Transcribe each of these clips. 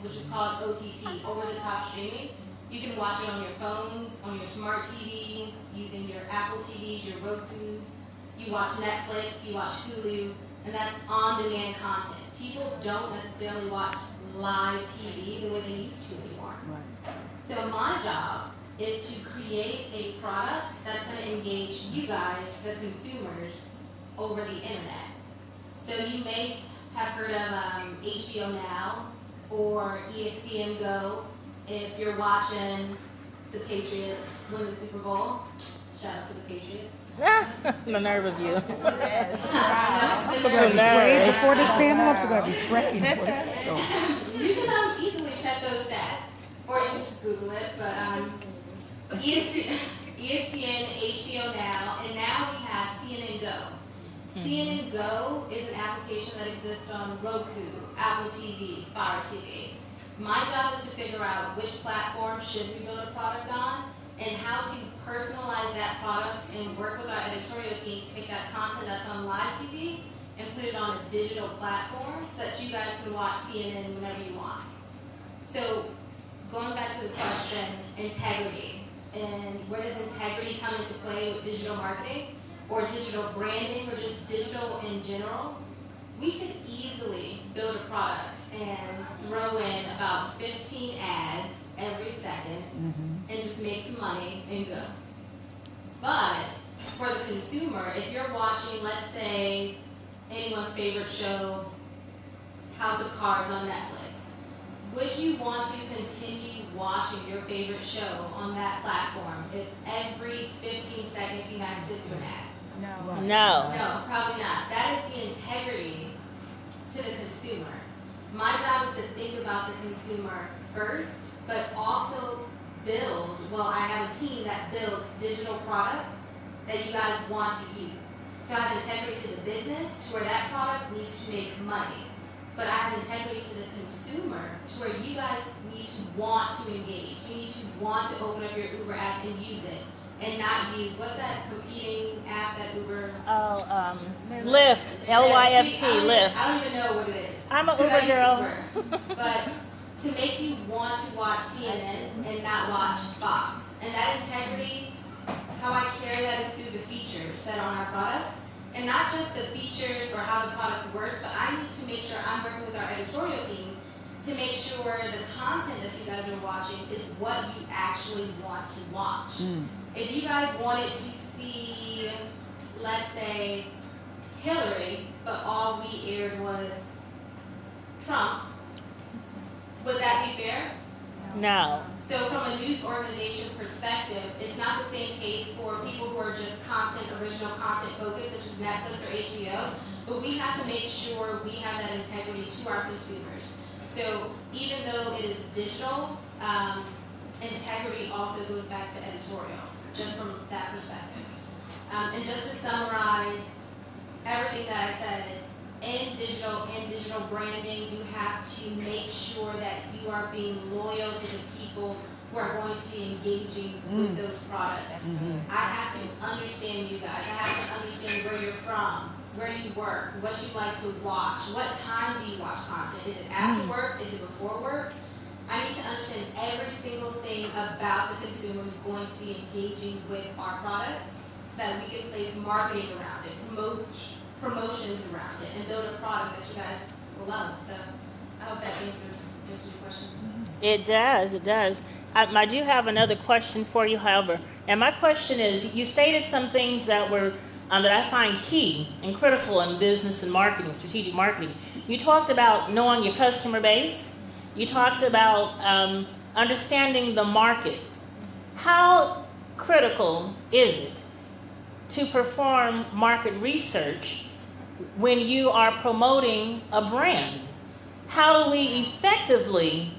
which is called OTT, over-the-top streaming. You can watch it on your phones, on your smart TVs, using your Apple TVs, your Rokus. You watch Netflix, you watch Hulu, and that's on-demand content. People don't necessarily watch live TV the way they used to anymore. Right. So my job is to create a product that's going to engage you guys, the consumers, over the internet. So you may have heard of HBO Now or ESPN Go. If you're watching the Patriots win the Super Bowl, shout out to the Patriots. I'm the nerve of you. I'm so glad we prayed before this panel. I'm so glad we prayed before this. You can easily check those stats, or you can just Google it. But ESPN, HBO Now, and now we have CNN Go. CNN Go is an application that exists on Roku, Apple TV, Fire TV. My job is to figure out which platform should we build a product on and how to personalize that product and work with our editorial team to take that content that's on live TV and put it on a digital platform so that you guys can watch CNN whenever you want. So going back to the question, integrity, and where does integrity come into play with digital marketing or digital branding or just digital in general? We could easily build a product and throw in about 15 ads every second and just make some money and go. But for the consumer, if you're watching, let's say, anyone's favorite show, House of Cards on Netflix, would you want to continue watching your favorite show on that platform if every 15 seconds you had to sit through an ad? No, probably not. That is the integrity to the consumer. My job is to think about the consumer first, but also build, I have a team that builds digital products that you guys want to use. So I have integrity to the business, to where that product needs to make money. But I have integrity to the consumer, to where you guys need to want to engage. You need to want to open up your Uber app and use it. And not use, what's that competing app that Uber? Lyft, L-Y-F-T, Lyft. I don't even know what it is. I'm an Uber girl. Uber. But to make you want to watch CNN and not watch Fox. And that integrity, how I carry that is through the features that are on our products. And not just the features or how the product works, but I need to make sure I'm working with our editorial team to make sure the content that you guys are watching is what you actually want to watch. If you guys wanted to see, let's say, Hillary, but all we aired was Trump, would that be fair? No. So from a news organization perspective, it's not the same case for people who are just original content focused, such as Netflix or HBO, but we have to make sure we have that integrity to our consumers. So even though it is digital, integrity also goes back to editorial, just from that perspective. And just to summarize everything that I said, in digital branding, you have to make sure that you are being loyal to the people who are going to be engaging with those products. I have to understand you guys. I have to understand where you're from, where you work, what you like to watch, what time do you watch content? Is it after work? Is it before work? I need to understand every single thing about the consumer who's going to be engaging with our products so that we can place marketing around it, promotions around it, and build a product that you guys will love. So I hope that answers your question. It does. I do have another question for you, however. And my question is, you stated some things that were that I find key and critical in business and marketing, strategic marketing. You talked about knowing your customer base. You talked about understanding the market. How critical is it to perform market research when you are promoting a brand? How do we effectively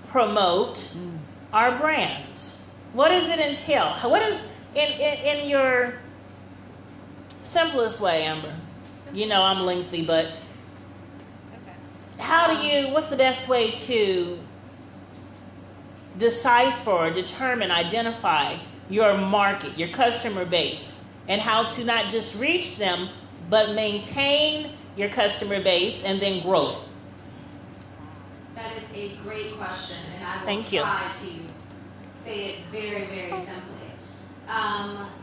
promote our brands? What does it entail? What is, in your simplest way, Amber? You know I'm lengthy, but what's the best way to decipher, determine, identify your market, your customer base, and how to not just reach them, but maintain your customer base and then grow it? That is a great question, and I will Thank you. try to say it very, very simply.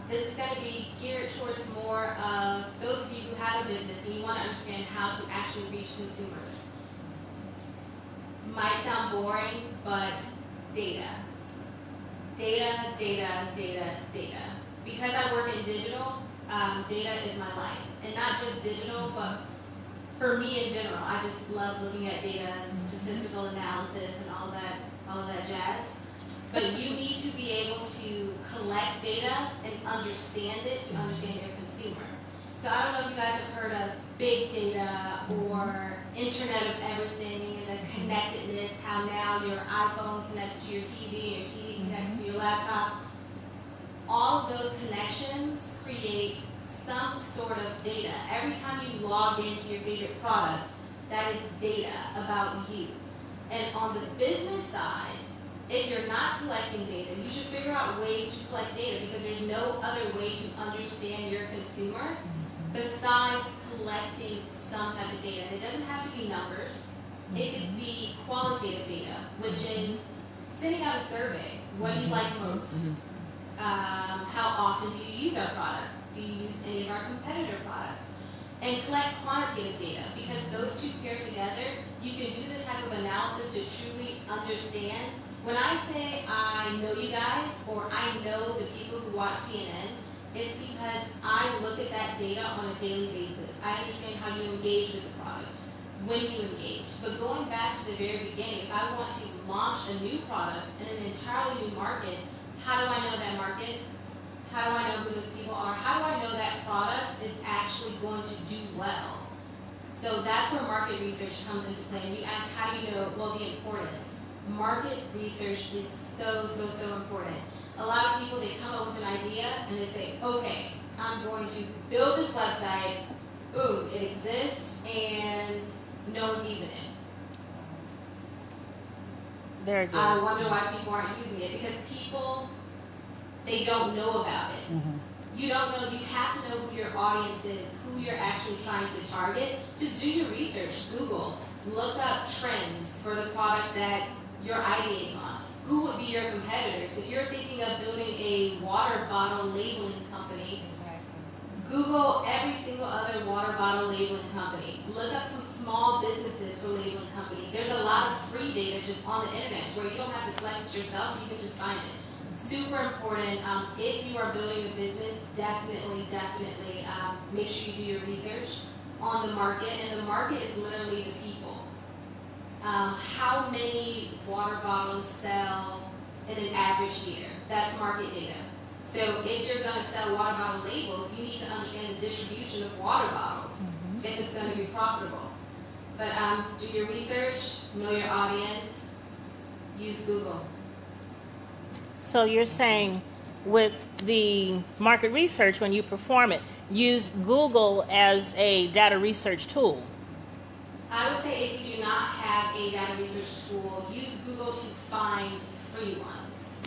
This is going to be geared towards more of those of you who have a business and you want to understand how to actually reach consumers. Might sound boring, but data. Data, data, data, data. Because I work in digital, data is my life. And not just digital, but for me in general, I just love looking at data and statistical analysis and all of that jazz. But you need to be able to collect data and understand it to understand your consumer. So I don't know if you guys have heard of big data or Internet of Everything and the connectedness, how now your iPhone connects to your TV and your TV connects to your laptop. All of those connections create some sort of data. Every time you log into your favorite product, that is data about you. And on the business side, if you're not collecting data, you should figure out ways to collect data because there's no other way to understand your consumer besides collecting some type of data. It doesn't have to be numbers. It could be qualitative data, which is sending out a survey. What do you like most? How often do you use our product? Do you use any of our competitor products? And collect quantitative data because those two paired together, you can do the type of analysis to truly understand. When I say I know you guys or I know the people who watch CNN, it's because I look at that data on a daily basis. I understand how you engage with the product, when you engage. But going back to the very beginning, if I want to launch a new product in an entirely new market, how do I know that market? How do I know who those people are? How do I know that product is actually going to do well? So that's where market research comes into play. And you ask, how do you know? Well, the importance. Market research is so, so, so important. A lot of people, they come up with an idea and they say, okay, I'm going to build this website. Boom, it exists and no one's using it. Very good. I wonder why people aren't using it because people, they don't know about it. You don't know, you have to know who your audience is, who you're actually trying to target. Just do your research, Google, look up trends for the product that you're ideating on. Who would be your competitors? If you're thinking of building a water bottle labeling company, Google every single other water bottle labeling company. Look up some small businesses for labeling companies. There's a lot of free data just on the internet where you don't have to collect it yourself, you can just find it. Super important. If you are building a business, definitely make sure you do your research on the market. And the market is literally the people. How many water bottles sell in an average year? That's market data. So if you're going to sell water bottle labels, you need to understand the distribution of water bottles if it's going to be profitable. But do your research, know your audience, use Google. So you're saying with the market research, when you perform it, use Google as a data research tool. I would say if you do not have a data research tool, use Google to find free ones.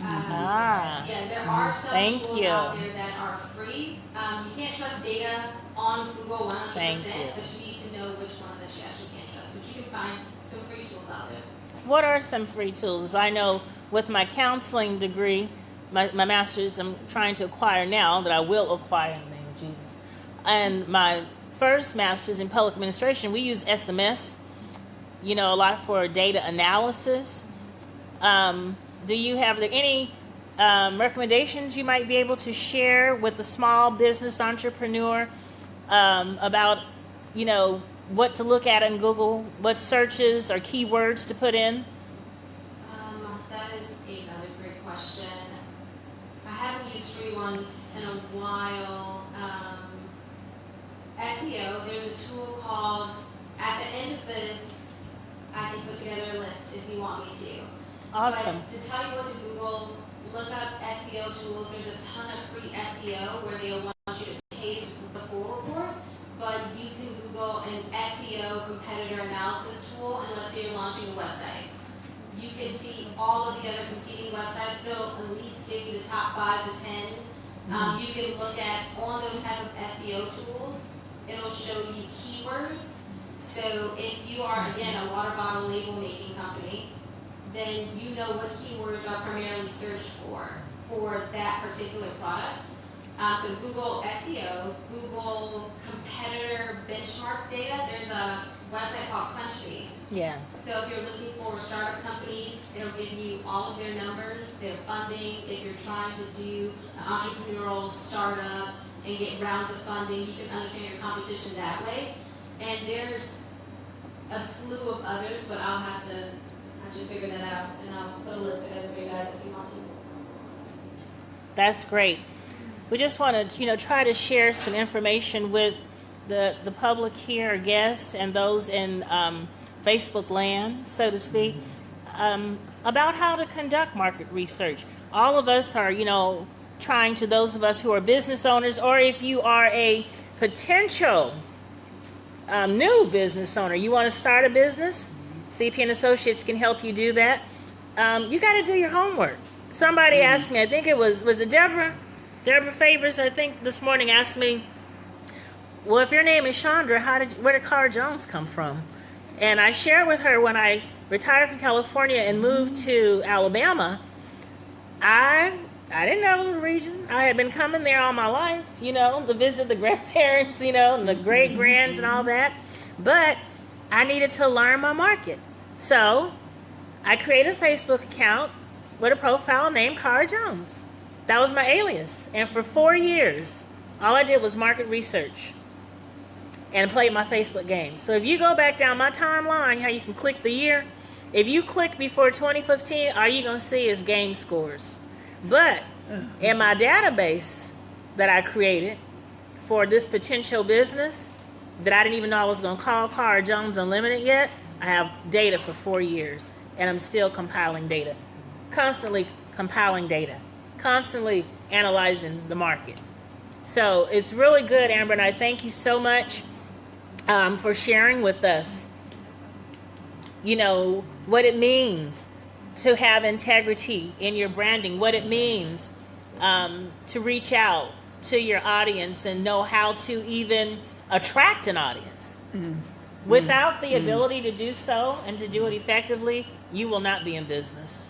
Yeah, there are some tools out there that are free. You can't trust data on Google 100%, but you need to know which ones that you actually can't trust. But you can find some free tools out there. What are some free tools? I know with my counseling degree, my master's I'm trying to acquire now, that I will acquire in the name of Jesus. And my first master's in public administration, we use SMS, a lot for data analysis. Do you have any recommendations you might be able to share with the small business entrepreneur about, what to look at in Google, what searches or keywords to put in? That is another great question. I haven't used free ones in a while. SEO, there's a tool called, at the end of this, I can put together a list if you want me to. Awesome. But to tell you what to Google, look up SEO tools. There's a ton of free SEO where they'll want you to pay the full report, but you can Google an SEO competitor analysis tool, and let's say you're launching a website. You can see all of the other competing websites, but it'll at least give you the top 5 to 10. You can look at on those type of SEO tools. It'll show you keywords. So if you are, again, a water bottle label making company, then you know what keywords are primarily searched for that particular product. So Google SEO, Google competitor benchmark data. There's a website called Crunchbase. Yeah. So if you're looking for startup companies, it'll give you all of their numbers, their funding. If you're trying to do an entrepreneurial startup and get rounds of funding, you can understand your competition that way. And there's a slew of others, but I'll have to figure that out, and I'll put a list together for you guys if you want to. That's great. We just want to, try to share some information with the public here, our guests, and those in Facebook land, so to speak, about how to conduct market research. All of us are, trying to, those of us who are business owners, or if you are a potential new business owner, you want to start a business, CP and Associates can help you do that. You got to do your homework. Somebody asked me, I think it was it Deborah Favors, I think this morning asked me, well, if your name is Chandra, where did Cara Jones come from? And I shared with her when I retired from California and moved to Alabama, I didn't know the region. I had been coming there all my life, to visit the grandparents, and the great-grands and all that. But I needed to learn my market. So I created a Facebook account with a profile named Cara Jones. That was my alias. And for 4 years, all I did was market research and played my Facebook games. So if you go back down my timeline, how you can click the year, if you click before 2015, all you're going to see is game scores. But in my database that I created for this potential business that I didn't even know I was going to call Cara Jones Unlimited yet, I have data for 4 years, and I'm still compiling data, constantly compiling data, constantly analyzing the market. So it's really good, Amber, and I thank you so much for sharing with us, what it means to have integrity in your branding, what it means to reach out to your audience and know how to even attract an audience. Without the ability to do so and to do it effectively, you will not be in business.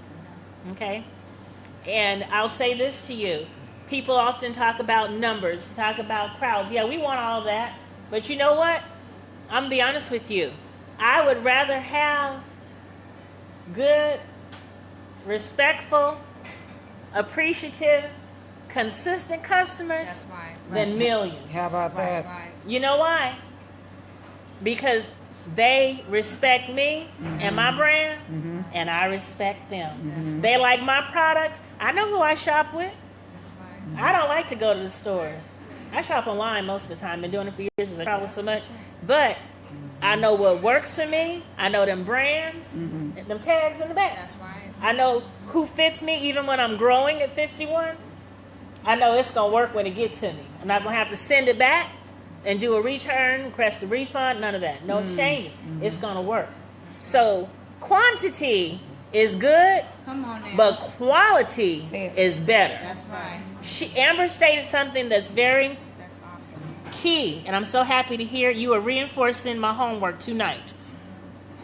Okay? And I'll say this to you. People often talk about numbers, talk about crowds. Yeah, we want all that. But you know what? I'm going to be honest with you. I would rather have good, respectful, appreciative, consistent customers than millions. How about that? You know why? Because they respect me and my brand, and I respect them. They like my products. I know who I shop with. I don't like to go to the stores. I shop online most of the time. Been doing it for years as I travel so much. But I know what works for me. I know them brands, them tags in the back. That's right. I know who fits me even when I'm growing at 51. I know it's going to work when it gets to me. I'm not going to have to send it back and do a return, request a refund, none of that. No exchanges. It's going to work. So quantity is good, Come on now. but quality is better. That's right. Amber stated something that's very That's awesome. key, and I'm so happy to hear you are reinforcing my homework tonight.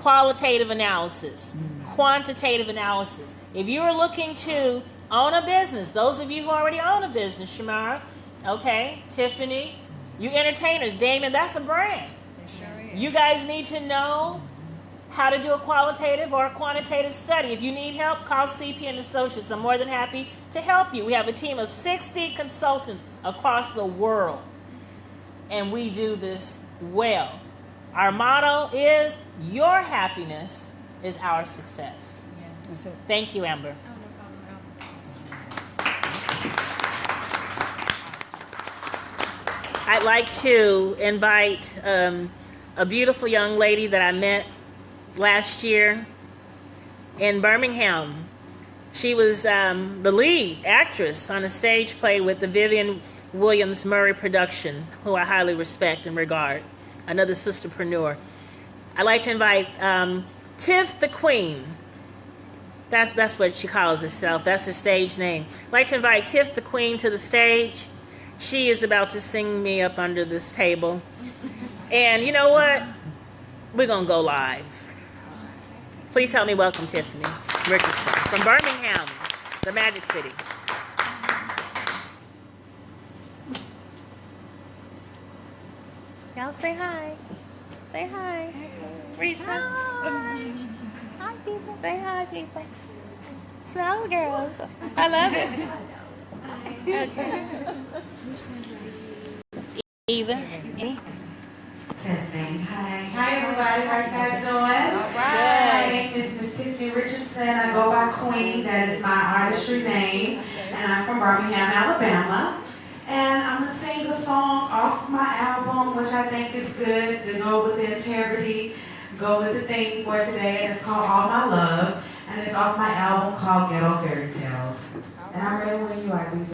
Qualitative analysis, quantitative analysis. If you are looking to own a business, those of you who already own a business, Shamara, okay, Tiffany, you entertainers, Damon, that's a brand. It sure is. You guys need to know how to do a qualitative or a quantitative study. If you need help, call CP and Associates. I'm more than happy to help you. We have a team of 60 consultants across the world, and we do this well. Our motto is, your happiness is our success. Yeah. That's it. Thank you, Amber. Oh, no problem. I'd like to invite a beautiful young lady that I met last year in Birmingham. She was the lead actress on a stage play with the Vivian Williams Murray production, who I highly respect and regard, another sisterpreneur. I'd like to invite Ptiv the Queen. That's what she calls herself. That's her stage name. I'd like to invite Ptiv the Queen to the stage. She is about to sing me up under this table. And you know what? We're going to go live. Please help me welcome Tiffany Richardson from Birmingham, the Magic City. Y'all say hi. Say hi. Rita. Hi. Hi, people. Say hi, people. Smile, girls. I love it. Okay. Eva. Testing. Hi everybody. How you guys doing? All right. My name is Miss Tiffany Richardson. I go by Queen. That is my artistry name. And I'm from Birmingham, Alabama. And I'm going to sing a song off my album, which I think is good to go with the integrity, go with the theme for today. And it's called All My Love. And it's off my album called Ghetto Fairy Tales. And I'm ready when you are, DJ.